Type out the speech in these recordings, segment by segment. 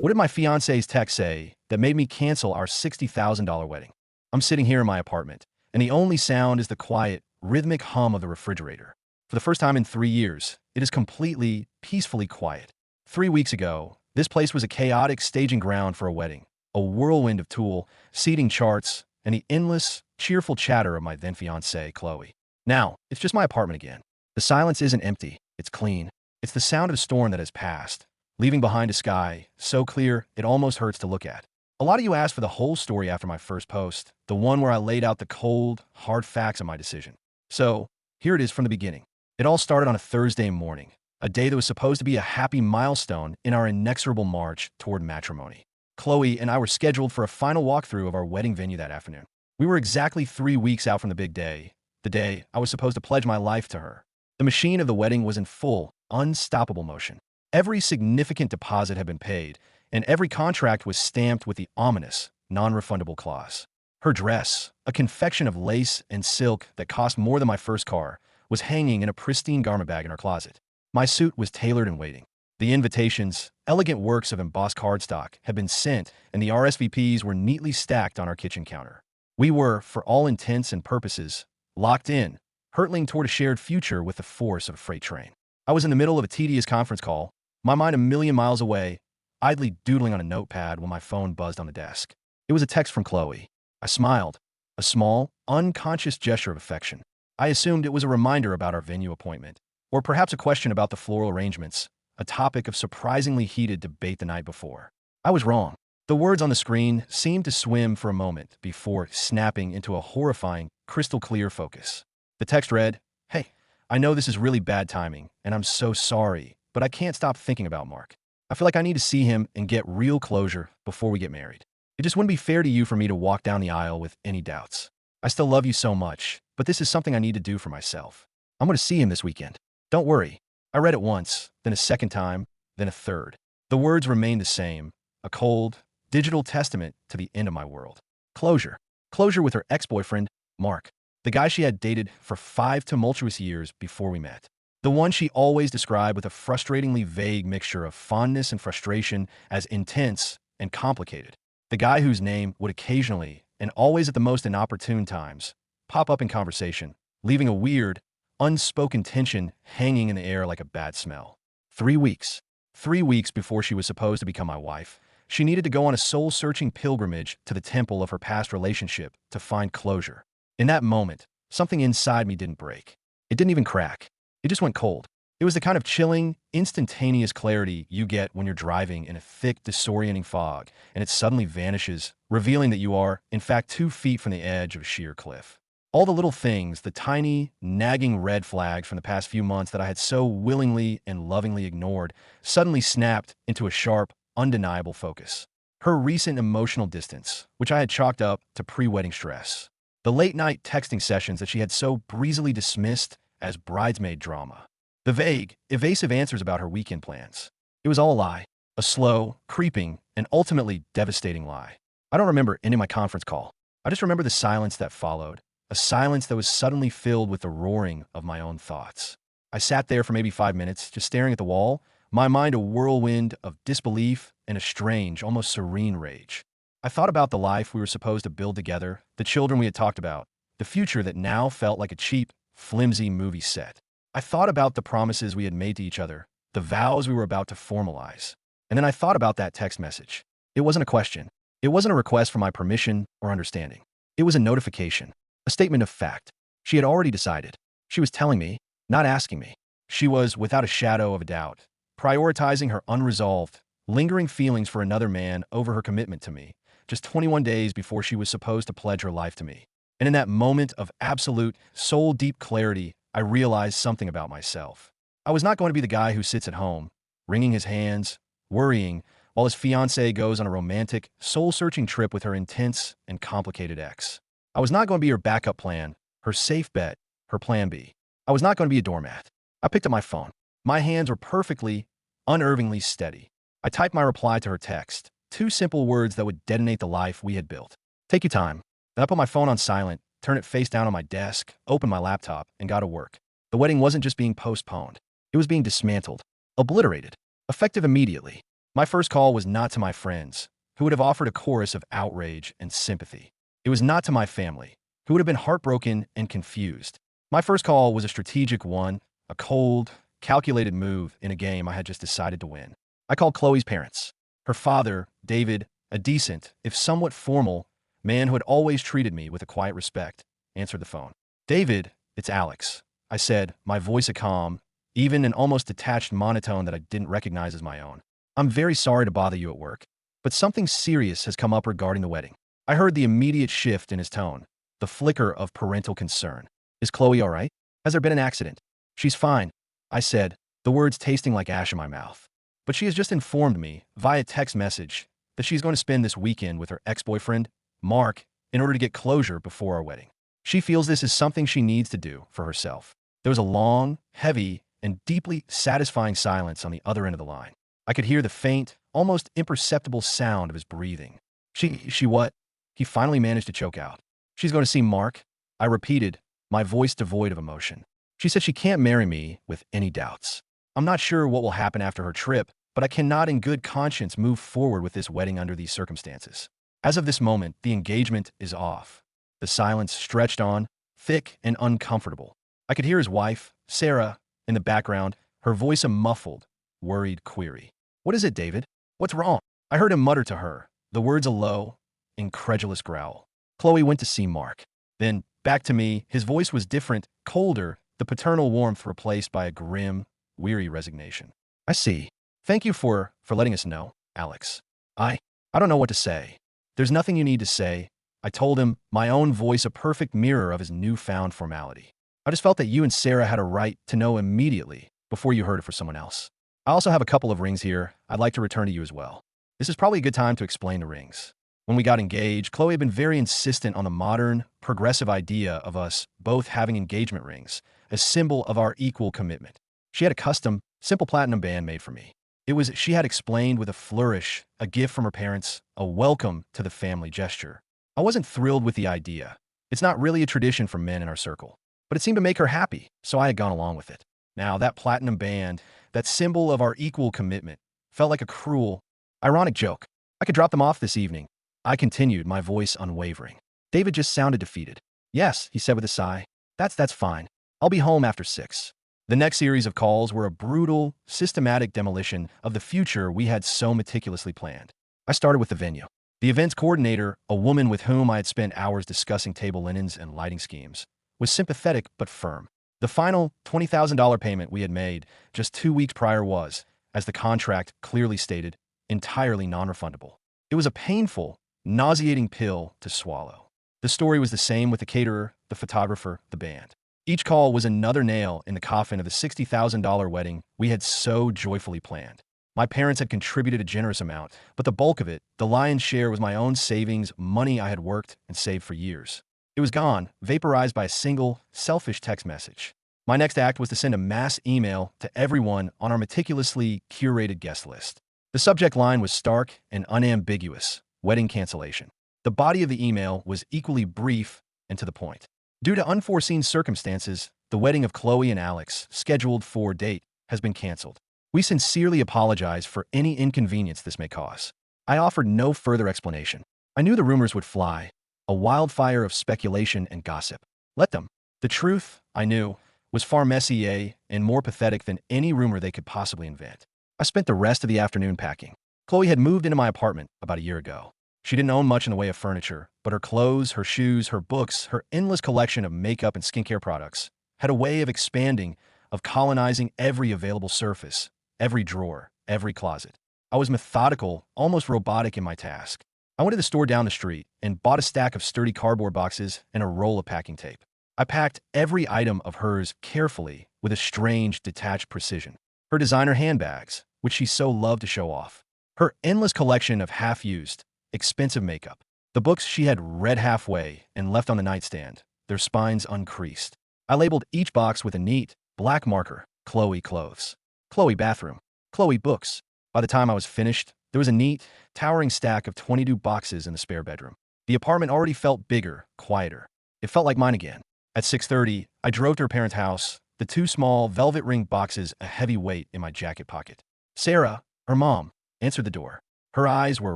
What did my fiance's text say that made me cancel our $60,000 wedding? I'm sitting here in my apartment, and the only sound is the quiet, rhythmic hum of the refrigerator. For the first time in 3 years, it is completely, peacefully quiet. 3 weeks ago, this place was a chaotic staging ground for a wedding, a whirlwind of tulle, seating charts, and the endless, cheerful chatter of my then fiancée, Chloe. Now, it's just my apartment again. The silence isn't empty, it's clean. It's the sound of a storm that has passed, leaving behind a sky so clear it almost hurts to look at. A lot of you asked for the whole story after my first post, the one where I laid out the cold, hard facts of my decision. So, here it is from the beginning. It all started on a Thursday morning, a day that was supposed to be a happy milestone in our inexorable march toward matrimony. Chloe and I were scheduled for a final walkthrough of our wedding venue that afternoon. We were exactly 3 weeks out from the big day, the day I was supposed to pledge my life to her. The machine of the wedding was in full, unstoppable motion. Every significant deposit had been paid, and every contract was stamped with the ominous, non-refundable clause. Her dress, a confection of lace and silk that cost more than my first car, was hanging in a pristine garment bag in our closet. My suit was tailored and waiting. The invitations, elegant works of embossed cardstock, had been sent, and the RSVPs were neatly stacked on our kitchen counter. We were, for all intents and purposes, locked in, hurtling toward a shared future with the force of a freight train. I was in the middle of a tedious conference call, my mind a million miles away, idly doodling on a notepad when my phone buzzed on the desk. It was a text from Chloe. I smiled, a small, unconscious gesture of affection. I assumed it was a reminder about our venue appointment, or perhaps a question about the floral arrangements, a topic of surprisingly heated debate the night before. I was wrong. The words on the screen seemed to swim for a moment before snapping into a horrifying, crystal-clear focus. The text read, "Hey, I know this is really bad timing, and I'm so sorry, but I can't stop thinking about Mark. I feel like I need to see him and get real closure before we get married. It just wouldn't be fair to you for me to walk down the aisle with any doubts. I still love you so much, but this is something I need to do for myself. I'm going to see him this weekend. Don't worry." I read it once, then a second time, then a third. The words remained the same, a cold, digital testament to the end of my world. Closure. Closure with her ex-boyfriend, Mark, the guy she had dated for 5 tumultuous years before we met. The one she always described with a frustratingly vague mixture of fondness and frustration as intense and complicated. The guy whose name would occasionally, and always at the most inopportune times, pop up in conversation, leaving a weird, unspoken tension hanging in the air like a bad smell. 3 weeks. 3 weeks before she was supposed to become my wife, she needed to go on a soul-searching pilgrimage to the temple of her past relationship to find closure. In that moment, something inside me didn't break. It didn't even crack. It just went cold. It was the kind of chilling, instantaneous clarity you get when you're driving in a thick, disorienting fog, and it suddenly vanishes, revealing that you are, in fact, 2 feet from the edge of a sheer cliff. All the little things, the tiny, nagging red flags from the past few months that I had so willingly and lovingly ignored, suddenly snapped into a sharp, undeniable focus. Her recent emotional distance, which I had chalked up to pre-wedding stress. The late-night texting sessions that she had so breezily dismissed as bridesmaid drama. The vague, evasive answers about her weekend plans. It was all a lie. A slow, creeping, and ultimately devastating lie. I don't remember ending my conference call. I just remember the silence that followed. A silence that was suddenly filled with the roaring of my own thoughts. I sat there for maybe 5 minutes, just staring at the wall, my mind a whirlwind of disbelief and a strange, almost serene rage. I thought about the life we were supposed to build together, the children we had talked about, the future that now felt like a cheap, flimsy movie set. I thought about the promises we had made to each other, the vows we were about to formalize. And then I thought about that text message. It wasn't a question. It wasn't a request for my permission or understanding. It was a notification. A statement of fact. She had already decided. She was telling me, not asking me. She was, without a shadow of a doubt, prioritizing her unresolved, lingering feelings for another man over her commitment to me, just 21 days before she was supposed to pledge her life to me. And in that moment of absolute, soul-deep clarity, I realized something about myself. I was not going to be the guy who sits at home, wringing his hands, worrying, while his fiancée goes on a romantic, soul-searching trip with her intense and complicated ex. I was not going to be her backup plan, her safe bet, her plan B. I was not going to be a doormat. I picked up my phone. My hands were perfectly, unnervingly steady. I typed my reply to her text, 2 simple words that would detonate the life we had built. Take your time. Then I put my phone on silent, turned it face down on my desk, opened my laptop, and got to work. The wedding wasn't just being postponed. It was being dismantled, obliterated, effective immediately. My first call was not to my friends, who would have offered a chorus of outrage and sympathy. It was not to my family, who would have been heartbroken and confused. My first call was a strategic one, a cold, calculated move in a game I had just decided to win. I called Chloe's parents. Her father, David, a decent, if somewhat formal, man who had always treated me with a quiet respect, answered the phone. "David, it's Alex," I said, my voice a calm, even an almost detached monotone that I didn't recognize as my own. "I'm very sorry to bother you at work, but something serious has come up regarding the wedding." I heard the immediate shift in his tone, the flicker of parental concern. "Is Chloe all right? Has there been an accident?" "She's fine," I said, the words tasting like ash in my mouth. "But she has just informed me, via text message, that she's going to spend this weekend with her ex-boyfriend, Mark, in order to get closure before our wedding. She feels this is something she needs to do for herself." There was a long, heavy, and deeply satisfying silence on the other end of the line. I could hear the faint, almost imperceptible sound of his breathing. She what?" He finally managed to choke out. "She's going to see Mark," I repeated, my voice devoid of emotion. "She said she can't marry me with any doubts. I'm not sure what will happen after her trip, but I cannot in good conscience move forward with this wedding under these circumstances. As of this moment, the engagement is off." The silence stretched on, thick and uncomfortable. I could hear his wife, Sarah, in the background, her voice a muffled, worried query. "What is it, David? What's wrong?" I heard him mutter to her, the words a low, incredulous growl. "Chloe went to see Mark." Then, back to me, his voice was different, colder, the paternal warmth replaced by a grim, weary resignation. "I see. Thank you for letting us know, Alex. I don't know what to say." "There's nothing you need to say," I told him, my own voice a perfect mirror of his newfound formality. "I just felt that you and Sarah had a right to know immediately before you heard it for someone else. I also have a couple of rings here I'd like to return to you as well." This is probably a good time to explain the rings. When we got engaged, Chloe had been very insistent on the modern, progressive idea of us both having engagement rings, a symbol of our equal commitment. She had a custom, simple platinum band made for me. It was, she had explained with a flourish, a gift from her parents, a welcome to the family gesture. I wasn't thrilled with the idea. It's not really a tradition for men in our circle. But it seemed to make her happy, so I had gone along with it. Now, that platinum band, that symbol of our equal commitment, felt like a cruel, ironic joke. "I could drop them off this evening," I continued, my voice unwavering. David just sounded defeated. "Yes," he said with a sigh. That's fine. I'll be home after 6." The next series of calls were a brutal, systematic demolition of the future we had so meticulously planned. I started with the venue. The events coordinator, a woman with whom I had spent hours discussing table linens and lighting schemes, was sympathetic but firm. The final $20,000 payment we had made just 2 weeks prior was, as the contract clearly stated, entirely non-refundable. It was a painful, nauseating pill to swallow. The story was the same with the caterer, the photographer, the band. Each call was another nail in the coffin of the $60,000 wedding we had so joyfully planned. My parents had contributed a generous amount, but the bulk of it, the lion's share, was my own savings, money I had worked and saved for years. It was gone, vaporized by a single, selfish text message. My next act was to send a mass email to everyone on our meticulously curated guest list. The subject line was stark and unambiguous: wedding cancellation. The body of the email was equally brief and to the point. Due to unforeseen circumstances, the wedding of Chloe and Alex, scheduled for date, has been canceled. We sincerely apologize for any inconvenience this may cause. I offered no further explanation. I knew the rumors would fly, a wildfire of speculation and gossip. Let them. The truth, I knew, was far messier and more pathetic than any rumor they could possibly invent. I spent the rest of the afternoon packing. Chloe had moved into my apartment about a year ago. She didn't own much in the way of furniture, but her clothes, her shoes, her books, her endless collection of makeup and skincare products had a way of expanding, of colonizing every available surface, every drawer, every closet. I was methodical, almost robotic in my task. I went to the store down the street and bought a stack of sturdy cardboard boxes and a roll of packing tape. I packed every item of hers carefully with a strange, detached precision. Her designer handbags, which she so loved to show off. Her endless collection of half-used, expensive makeup. The books she had read halfway and left on the nightstand, their spines uncreased. I labeled each box with a neat, black marker: Chloe clothes, Chloe bathroom, Chloe books. By the time I was finished, there was a neat, towering stack of 22 boxes in the spare bedroom. The apartment already felt bigger, quieter. It felt like mine again. At 6:30, I drove to her parents' house, the 2 small, velvet-ringed boxes a heavy weight in my jacket pocket. Sarah, her mom, answered the door. Her eyes were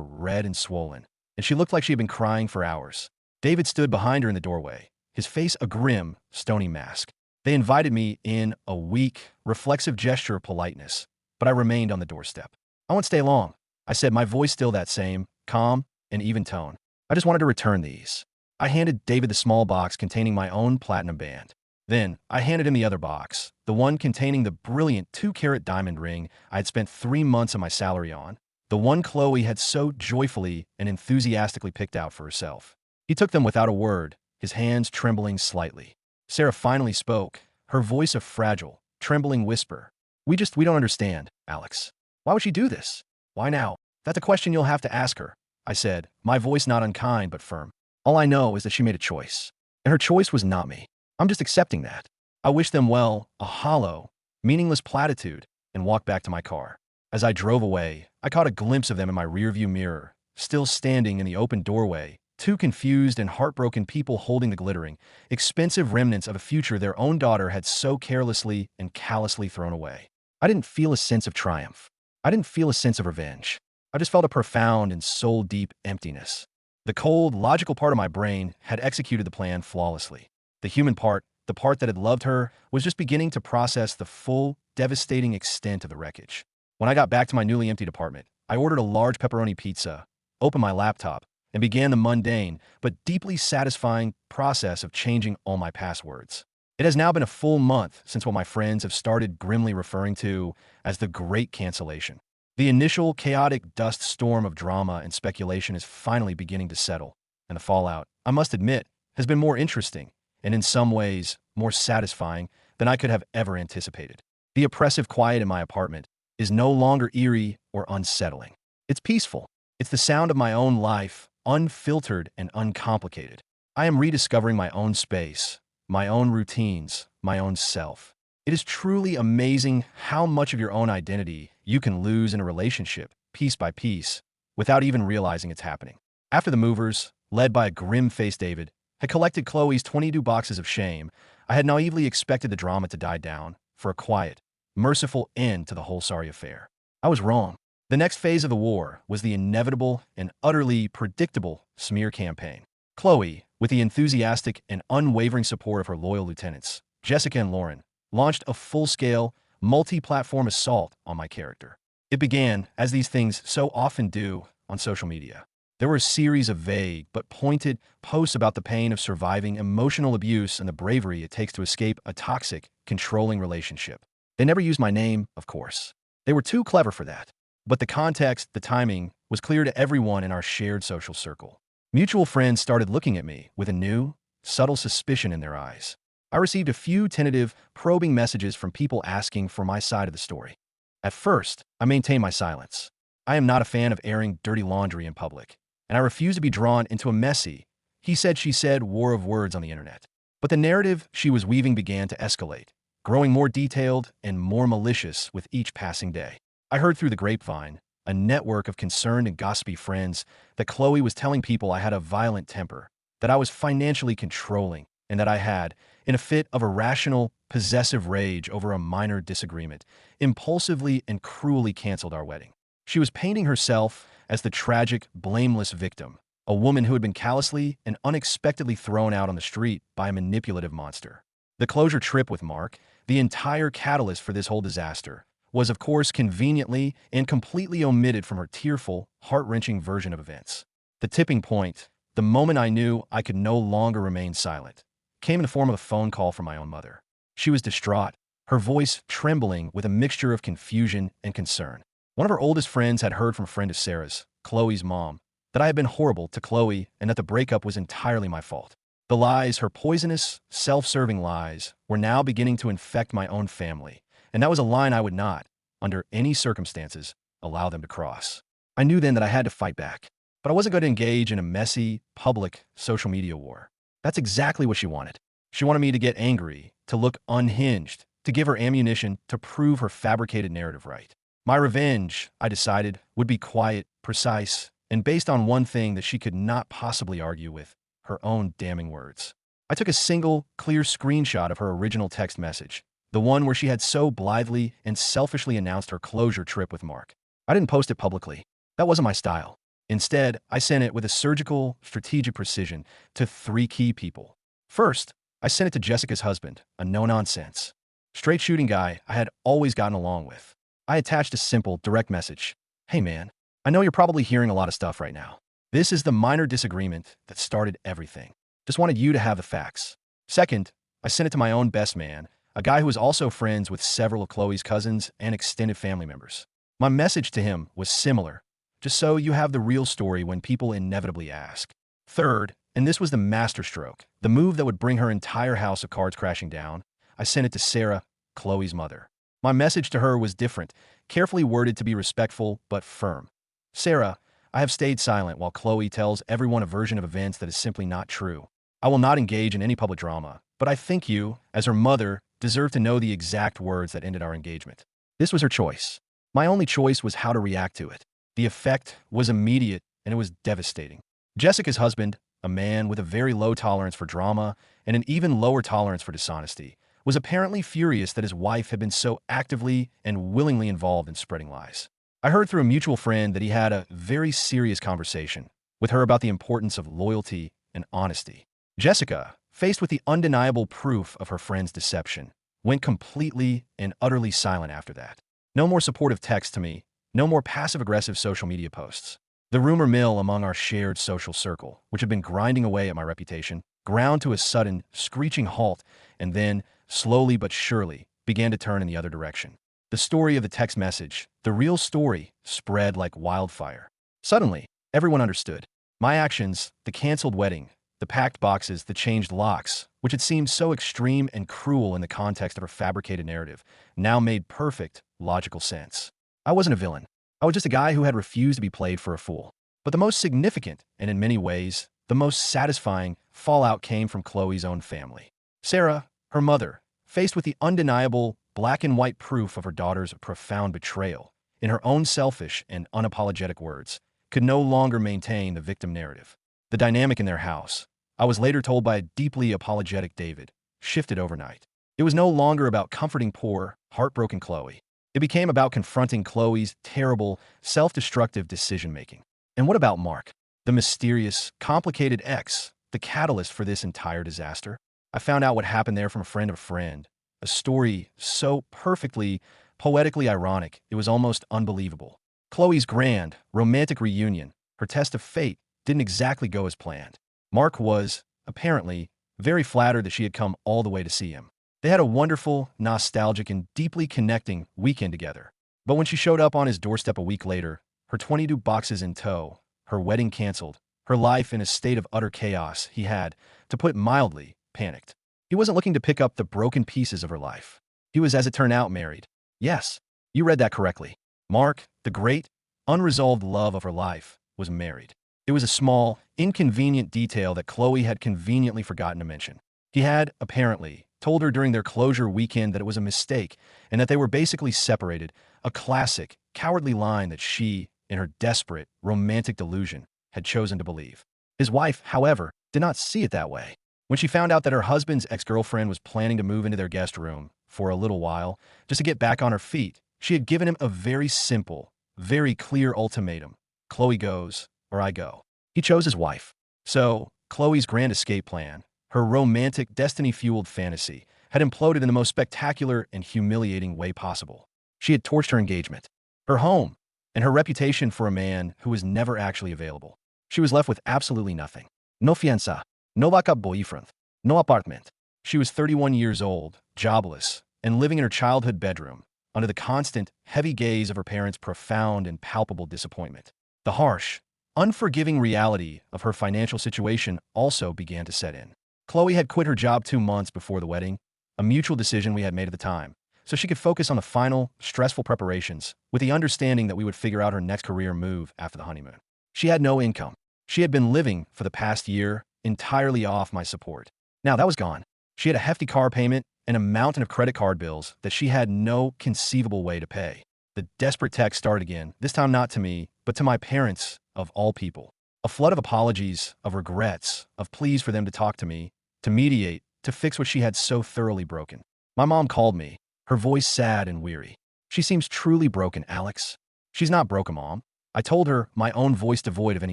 red and swollen, and she looked like she had been crying for hours. David stood behind her in the doorway, his face a grim, stony mask. They invited me in a weak, reflexive gesture of politeness, but I remained on the doorstep. I won't stay long, I said, my voice still that same, calm and even tone. I just wanted to return these. I handed David the small box containing my own platinum band. Then, I handed him the other box, the one containing the brilliant 2-carat diamond ring I had spent 3 months of my salary on, the one Chloe had so joyfully and enthusiastically picked out for herself. He took them without a word, his hands trembling slightly. Sarah finally spoke, her voice a fragile, trembling whisper. We don't understand, Alex. Why would she do this? Why now? That's a question you'll have to ask her, I said, my voice not unkind but firm. All I know is that she made a choice, and her choice was not me. I'm just accepting that. I wish them well, a hollow, meaningless platitude, and walked back to my car. As I drove away, I caught a glimpse of them in my rearview mirror, still standing in the open doorway, two confused and heartbroken people holding the glittering, expensive remnants of a future their own daughter had so carelessly and callously thrown away. I didn't feel a sense of triumph. I didn't feel a sense of revenge. I just felt a profound and soul-deep emptiness. The cold, logical part of my brain had executed the plan flawlessly. The human part, the part that had loved her, was just beginning to process the full, devastating extent of the wreckage. When I got back to my newly emptied apartment, I ordered a large pepperoni pizza, opened my laptop, and began the mundane but deeply satisfying process of changing all my passwords. It has now been a full month since what my friends have started grimly referring to as the Great Cancellation. The initial chaotic dust storm of drama and speculation is finally beginning to settle, and the fallout, I must admit, has been more interesting and in some ways more satisfying than I could have ever anticipated. The oppressive quiet in my apartment is no longer eerie or unsettling. It's peaceful. It's the sound of my own life, unfiltered and uncomplicated. I am rediscovering my own space, my own routines, my own self. It is truly amazing how much of your own identity you can lose in a relationship, piece by piece, without even realizing it's happening. After the movers, led by a grim-faced David, had collected Chloe's 22 boxes of shame, I had naively expected the drama to die down for a quiet, merciful end to the whole sorry affair. I was wrong. The next phase of the war was the inevitable and utterly predictable smear campaign. Chloe, with the enthusiastic and unwavering support of her loyal lieutenants, Jessica and Lauren, launched a full-scale, multi-platform assault on my character. It began, as these things so often do, on social media. There were a series of vague but pointed posts about the pain of surviving emotional abuse and the bravery it takes to escape a toxic, controlling relationship. They never used my name, of course. They were too clever for that. But the context, the timing, was clear to everyone in our shared social circle. Mutual friends started looking at me with a new, subtle suspicion in their eyes. I received a few tentative, probing messages from people asking for my side of the story. At first, I maintained my silence. I am not a fan of airing dirty laundry in public, and I refuse to be drawn into a messy, he said, she said war of words on the internet. But the narrative she was weaving began to escalate, growing more detailed and more malicious with each passing day. I heard through the grapevine, a network of concerned and gossipy friends, that Chloe was telling people I had a violent temper, that I was financially controlling, and that I had, in a fit of irrational, possessive rage over a minor disagreement, impulsively and cruelly canceled our wedding. She was painting herself as the tragic, blameless victim, a woman who had been callously and unexpectedly thrown out on the street by a manipulative monster. The closure trip with Mark, the entire catalyst for this whole disaster, was of course conveniently and completely omitted from her tearful, heart-wrenching version of events. The tipping point, the moment I knew I could no longer remain silent, came in the form of a phone call from my own mother. She was distraught, her voice trembling with a mixture of confusion and concern. One of her oldest friends had heard from a friend of Sarah's, Chloe's mom, that I had been horrible to Chloe and that the breakup was entirely my fault. The lies, her poisonous, self-serving lies, were now beginning to infect my own family, and that was a line I would not, under any circumstances, allow them to cross. I knew then that I had to fight back, but I wasn't going to engage in a messy, public, social media war. That's exactly what she wanted. She wanted me to get angry, to look unhinged, to give her ammunition to prove her fabricated narrative right. My revenge, I decided, would be quiet, precise, and based on one thing that she could not possibly argue with, her own damning words. I took a single, clear screenshot of her original text message, the one where she had so blithely and selfishly announced her closure trip with Mark. I didn't post it publicly. That wasn't my style. Instead, I sent it with a surgical, strategic precision to three key people. First, I sent it to Jessica's husband, a no-nonsense, straight shooting guy I had always gotten along with. I attached a simple, direct message. Hey man, I know you're probably hearing a lot of stuff right now. This is the minor disagreement that started everything. Just wanted you to have the facts. Second, I sent it to my own best man, a guy who was also friends with several of Chloe's cousins and extended family members. My message to him was similar, just so you have the real story when people inevitably ask. Third, and this was the masterstroke, the move that would bring her entire house of cards crashing down, I sent it to Sarah, Chloe's mother. My message to her was different, carefully worded to be respectful but firm. Sarah, I have stayed silent while Chloe tells everyone a version of events that is simply not true. I will not engage in any public drama, but I think you, as her mother, deserve to know the exact words that ended our engagement. This was her choice. My only choice was how to react to it. The effect was immediate and it was devastating. Jessica's husband, a man with a very low tolerance for drama and an even lower tolerance for dishonesty, was apparently furious that his wife had been so actively and willingly involved in spreading lies. I heard through a mutual friend that he had a very serious conversation with her about the importance of loyalty and honesty. Jessica, faced with the undeniable proof of her friend's deception, went completely and utterly silent after that. No more supportive texts to me, no more passive-aggressive social media posts. The rumor mill among our shared social circle, which had been grinding away at my reputation, ground to a sudden, screeching halt and then, slowly but surely, began to turn in the other direction. The story of the text message, the real story, spread like wildfire. Suddenly, everyone understood. My actions, the canceled wedding, the packed boxes, the changed locks, which had seemed so extreme and cruel in the context of her fabricated narrative, now made perfect, logical sense. I wasn't a villain. I was just a guy who had refused to be played for a fool. But the most significant, and in many ways, the most satisfying, fallout came from Chloe's own family. Sarah, her mother, faced with the undeniable, black and white proof of her daughter's profound betrayal, in her own selfish and unapologetic words, could no longer maintain the victim narrative. The dynamic in their house, I was later told by a deeply apologetic David, shifted overnight. It was no longer about comforting poor, heartbroken Chloe. It became about confronting Chloe's terrible, self-destructive decision-making. And what about Mark, the mysterious, complicated ex, the catalyst for this entire disaster? I found out what happened there from a friend of a friend, a story so perfectly, poetically ironic, it was almost unbelievable. Chloe's grand, romantic reunion, her test of fate, didn't exactly go as planned. Mark was, apparently, very flattered that she had come all the way to see him. They had a wonderful, nostalgic, and deeply connecting weekend together. But when she showed up on his doorstep a week later, her 22 boxes in tow, her wedding canceled, her life in a state of utter chaos, he had, to put it mildly, panicked. He wasn't looking to pick up the broken pieces of her life. He was, as it turned out, married. Yes, you read that correctly. Mark, the great, unresolved love of her life, was married. It was a small, inconvenient detail that Chloe had conveniently forgotten to mention. He had, apparently, told her during their closure weekend that it was a mistake and that they were basically separated, a classic, cowardly line that she, in her desperate, romantic delusion, had chosen to believe. His wife, however, did not see it that way. When she found out that her husband's ex-girlfriend was planning to move into their guest room for a little while, just to get back on her feet, she had given him a very simple, very clear ultimatum. Chloe goes, or I go. He chose his wife. So, Chloe's grand escape plan, her romantic, destiny-fueled fantasy, had imploded in the most spectacular and humiliating way possible. She had torched her engagement, her home, and her reputation for a man who was never actually available. She was left with absolutely nothing. No fiancé, no backup boyfriend, no apartment. She was 31 years old, jobless, and living in her childhood bedroom, under the constant, heavy gaze of her parents' profound and palpable disappointment. The harsh, unforgiving reality of her financial situation also began to set in. Chloe had quit her job 2 months before the wedding, a mutual decision we had made at the time, so she could focus on the final, stressful preparations, with the understanding that we would figure out her next career move after the honeymoon. She had no income. She had been living, for the past year, entirely off my support. Now that was gone. She had a hefty car payment and a mountain of credit card bills that she had no conceivable way to pay. The desperate text started again, this time not to me, but to my parents, of all people. A flood of apologies, of regrets, of pleas for them to talk to me, to mediate, to fix what she had so thoroughly broken. My mom called me, her voice sad and weary. She seems truly broken, Alex. She's not broke, Mom. I told her, my own voice devoid of any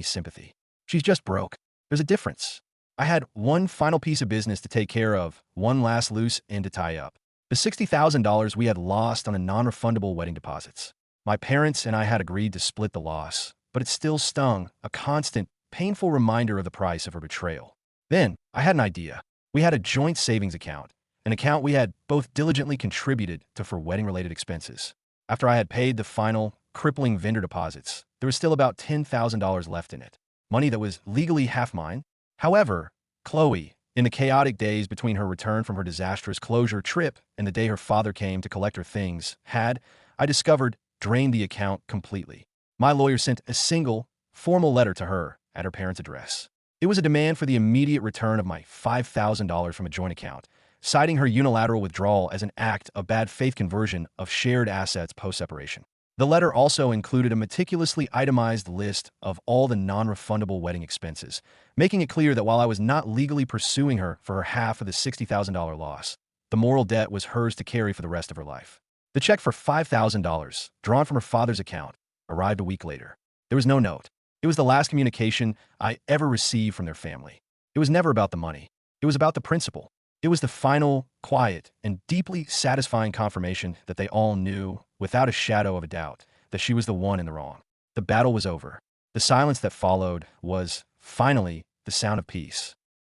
sympathy. She's just broke. There's a difference. I had one final piece of business to take care of, one last loose end to tie up. The $60,000 we had lost on a non-refundable wedding deposits. My parents and I had agreed to split the loss, but it still stung, a constant, painful reminder of the price of her betrayal. Then, I had an idea. We had a joint savings account, an account we had both diligently contributed to for wedding-related expenses. After I had paid the final, crippling vendor deposits, there was still about $10,000 left in it. Money that was legally half mine. However, Chloe, in the chaotic days between her return from her disastrous closure trip and the day her father came to collect her things, had, I discovered, drained the account completely. My lawyer sent a single, formal letter to her at her parents' address. It was a demand for the immediate return of my $5,000 from a joint account, citing her unilateral withdrawal as an act of bad faith conversion of shared assets post-separation. The letter also included a meticulously itemized list of all the non-refundable wedding expenses, making it clear that while I was not legally pursuing her for her half of the $60,000 loss, the moral debt was hers to carry for the rest of her life. The check for $5,000, drawn from her father's account, arrived a week later. There was no note. It was the last communication I ever received from their family. It was never about the money. It was about the principle. It was the final, quiet, and deeply satisfying confirmation that they all knew, without a shadow of a doubt, that she was the one in the wrong. The battle was over. The silence that followed was, finally, the sound of peace.